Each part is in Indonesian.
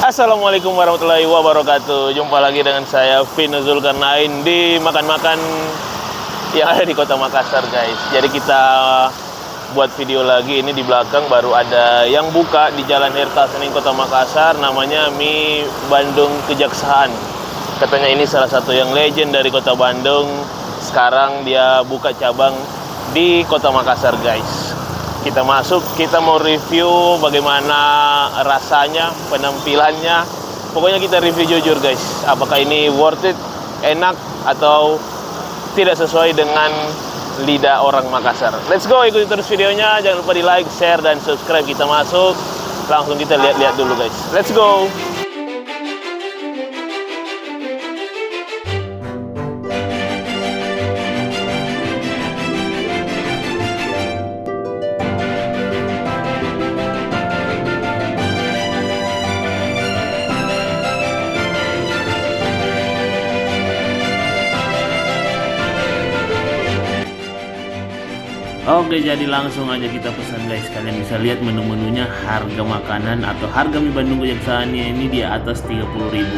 Assalamualaikum warahmatullahi wabarakatuh. Jumpa lagi dengan saya Vino Zulkarnain di makan-makan yang ada di Kota Makassar, guys. Jadi kita buat video lagi. Ini di belakang baru ada yang buka di Jalan Herta Senin Kota Makassar, namanya Mie Bandung Kejaksaan. Katanya ini salah satu yang legend dari Kota Bandung. Sekarang dia buka cabang di Kota Makassar, guys. Kita masuk, kita mau review bagaimana rasanya, penampilannya. Pokoknya kita review jujur, guys. Apakah ini worth it, enak, atau tidak sesuai dengan lidah orang Makassar. Let's go, ikuti terus videonya. Jangan lupa di like, share, dan subscribe. Kita masuk, langsung kita lihat-lihat dulu, guys. Let's go. Oke, jadi langsung aja kita pesan, guys. Kalian bisa lihat menu-menunya, harga makanan atau harga mie Bandung Kejaksaannya ini di atas 30.000,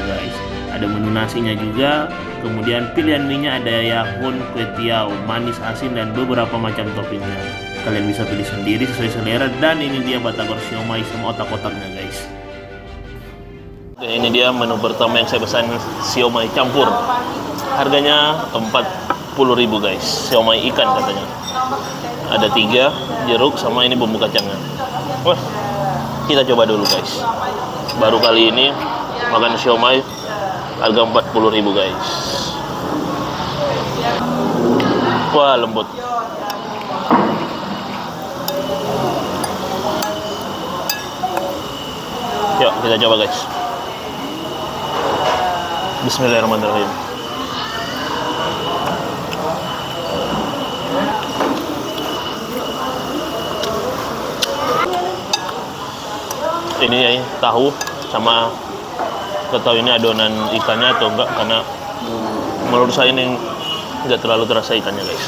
guys. Ada menu nasinya juga, kemudian pilihan mie-nya ada yahun, kue tiaw, manis, asin, dan beberapa macam toppingnya. Kalian bisa pilih sendiri sesuai selera, dan ini dia batagor siomay sama otak-otaknya, guys. Oke, ini dia menu pertama yang saya pesan, siomay campur. Harganya 40.000, guys. Siomay ikan katanya. Ada 3 jeruk sama ini bumbu kacangnya. Wah, kita coba dulu, guys. Baru kali ini makan siomay, harga 40.000, guys. Wah, lembut. Yuk kita coba, guys. Bismillahirrahmanirrahim. Ini ya, tahu sama ketahui ini adonan ikannya atau enggak, karena menurut saya ini enggak terlalu terasa ikannya, guys.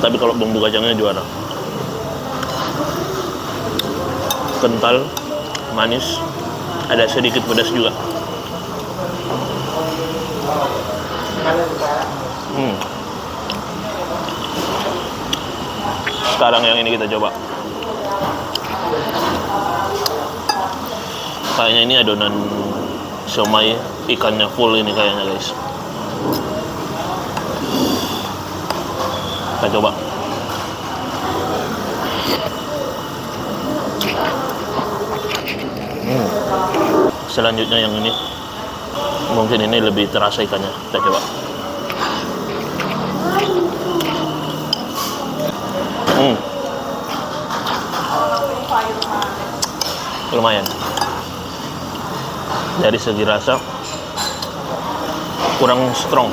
Tapi kalau bumbu kacangnya juara, kental, manis, ada sedikit pedas juga. Sekarang yang ini kita coba. Kayaknya ini adonan siomay ikannya full ini kayaknya, guys. Kita coba. Selanjutnya yang ini, mungkin ini lebih terasa ikannya. Kita coba. Lumayan. Dari segi rasa kurang strong.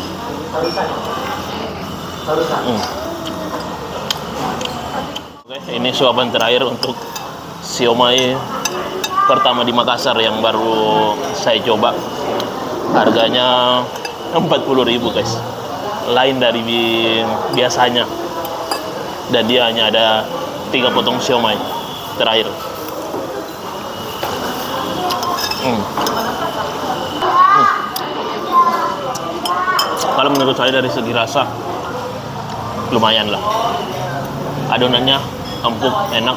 Oke, ini suapan terakhir untuk siomay pertama di Makassar yang baru saya coba. Harganya 40.000, guys. Lain dari biasanya. Dan dia hanya ada 3 potong siomay terakhir. Kalau menurut saya dari segi rasa lumayan lah. Adonannya empuk, enak.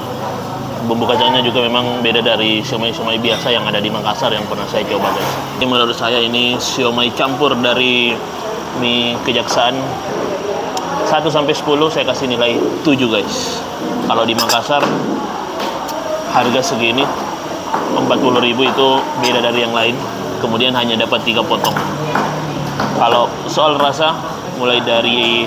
Bumbu kacangnya juga memang beda dari siomay-siomay biasa yang ada di Makassar yang pernah saya coba, guys. Ini menurut saya ini siomay campur dari mie Kejaksaan. 1 sampai 10 saya kasih nilai 7, guys. Kalau di Makassar harga segini 40.000 itu beda dari yang lain. Kemudian hanya dapat 3 potong. Kalau soal rasa, mulai dari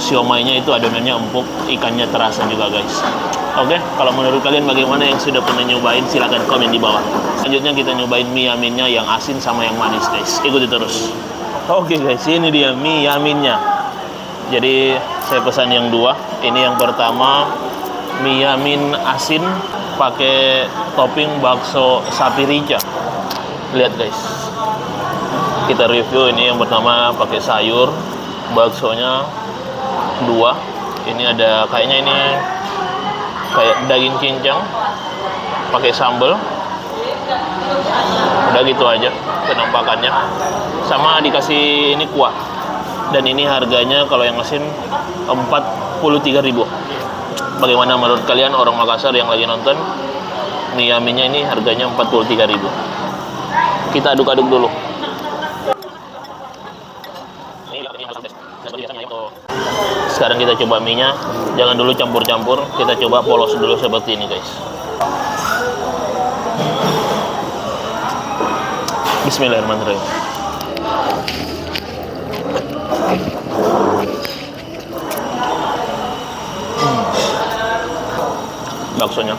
siomaynya itu adonannya empuk, ikannya terasa juga, guys. Oke, kalau menurut kalian bagaimana yang sudah pernah nyobain, silahkan komen di bawah. Selanjutnya kita nyobain mie yaminnya yang asin sama yang manis, guys. Ikuti terus. Oke, guys, ini dia mie yaminnya. Jadi saya pesan yang 2. Ini yang pertama, mie yamin asin pakai topping bakso sapi rica. Lihat, guys. Kita review. Ini yang pertama pakai sayur, baksonya 2. Ini ada kayaknya ini kayak daging cincang pakai sambal. Udah gitu aja penampakannya, sama dikasih ini kuah. Dan ini harganya kalau yang asin 43.000. Bagaimana menurut kalian orang Makassar yang lagi nonton? Mie Yaminnya ini harganya 43.000. Kita aduk-aduk dulu. Sekarang kita coba mie-nya. Jangan dulu campur-campur, kita coba polos dulu seperti ini, guys. Bismillahirrahmanirrahim. Baksonya.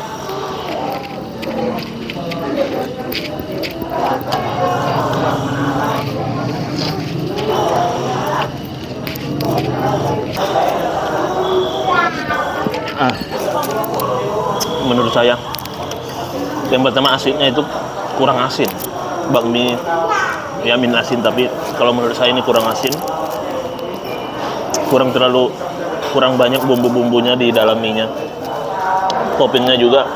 Menurut saya yang pertama asinnya itu kurang asin. Bakmi Yamin asin, tapi kalau menurut saya ini kurang asin, kurang banyak bumbu-bumbunya di dalam mie-nya. Toppingnya juga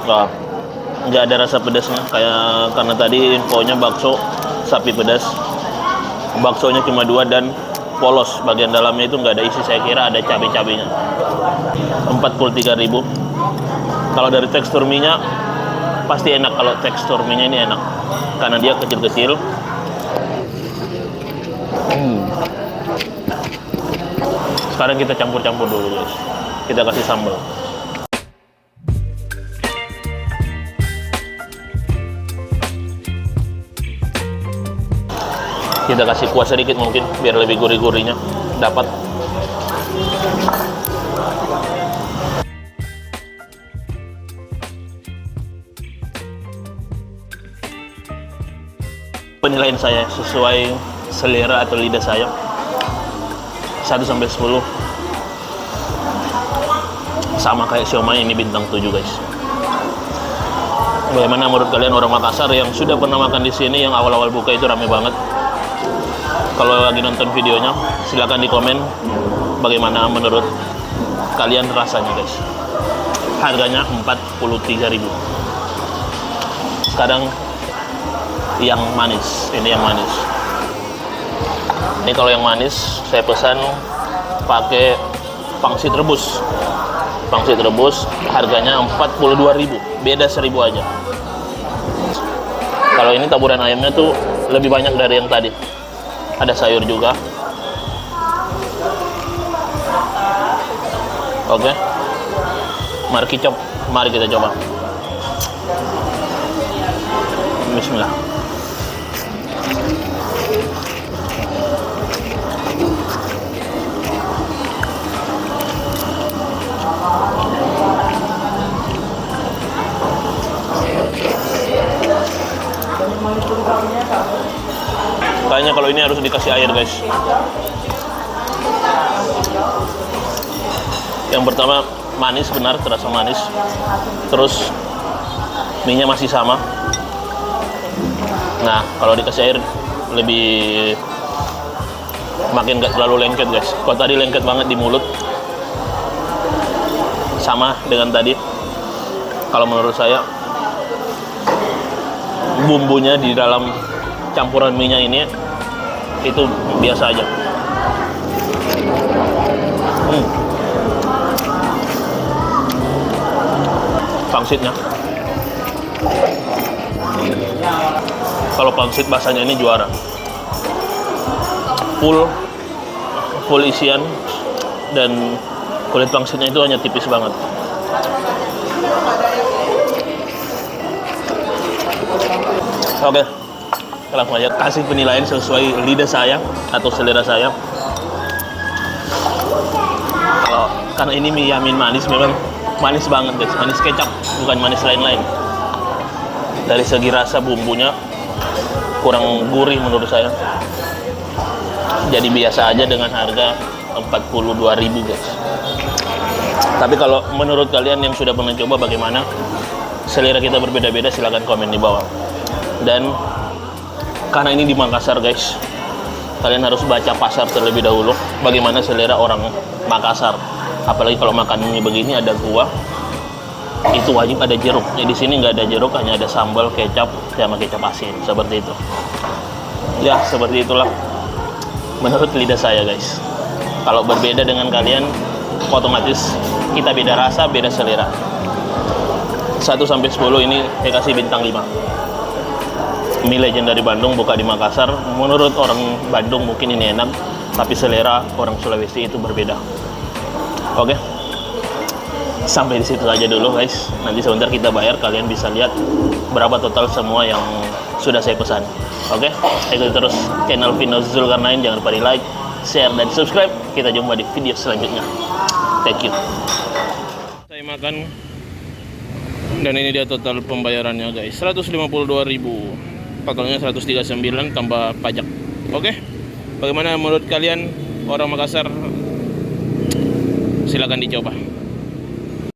nggak ada rasa pedasnya, kayak karena tadi infonya bakso sapi pedas. Baksonya cuma 2 dan polos, bagian dalamnya itu nggak ada isi. Saya kira ada cabai-cabainya. 43.000. Kalau dari tekstur mie-nya pasti enak. Kalau tekstur mie-nya ini enak karena dia kecil-kecil. Sekarang kita campur-campur dulu, guys. Kita kasih sambal. Kita kasih kuah sedikit mungkin biar lebih gurih-gurihnya dapat. Penilaian saya sesuai selera atau lidah saya 1-10. Sama kayak siomay, ini bintang 7, guys. Bagaimana menurut kalian orang Makassar yang sudah pernah makan di sini, yang awal-awal buka itu rame banget? Kalau lagi nonton videonya, silahkan di komen bagaimana menurut kalian rasanya, guys. Harganya 43.000. Sekarang yang manis, ini yang manis. Ini kalau yang manis saya pesan pakai pangsit rebus. Pangsit rebus harganya 42.000, beda 1.000 aja. Kalau ini taburan ayamnya tuh lebih banyak dari yang tadi. Ada sayur juga. Oke. Mari kita coba. Bismillah. Kayaknya kalau ini harus dikasih air, guys. Yang pertama manis, benar terasa manis. Terus mie-nya masih sama. Nah, kalau dikasih air lebih makin gak terlalu lengket, guys. Kalau tadi lengket banget di mulut, sama dengan tadi. Kalau menurut saya bumbunya di dalam campuran mie-nya ini itu biasa aja. Pangsitnya, kalau pangsit bahasanya ini juara. Full isian, dan kulit pangsitnya itu hanya tipis banget. Oke, langsung aja kasih penilaian sesuai lidah saya atau selera saya. Karena ini mie Yamin manis, memang manis banget, guys. Manis kecap, bukan manis lain-lain. Dari segi rasa bumbunya kurang gurih menurut saya. Jadi biasa aja dengan harga 42.000, guys. Tapi kalau menurut kalian yang sudah pernah coba, bagaimana? Selera kita berbeda-beda, silahkan komen di bawah. Dan karena ini di Makassar, guys, kalian harus baca pasar terlebih dahulu bagaimana selera orang Makassar. Apalagi kalau makan mie begini ada kuah, itu wajib ada jeruk. Jadi di sini nggak ada jeruk, hanya ada sambal, kecap, sama kecap asin seperti itu. Ya seperti itulah menurut lidah saya guys. Kalau berbeda dengan kalian, otomatis kita beda rasa, beda selera. 1 sampai 10 ini saya kasih bintang 5. Mie legend dari Bandung buka di Makassar. Menurut orang Bandung mungkin ini enak, tapi selera orang Sulawesi itu berbeda. Oke, sampai di situ aja dulu guys. Nanti sebentar kita bayar, kalian bisa lihat berapa total semua yang sudah saya pesan. Oke, ikuti terus channel Vino Zulkarnain. Jangan lupa di like, share, dan subscribe. Kita jumpa di video selanjutnya. Thank you. Saya makan, dan ini dia total pembayarannya guys, 152.000. Totalnya 139 tambah pajak. Oke, bagaimana menurut kalian orang Makassar? Silakan dicoba.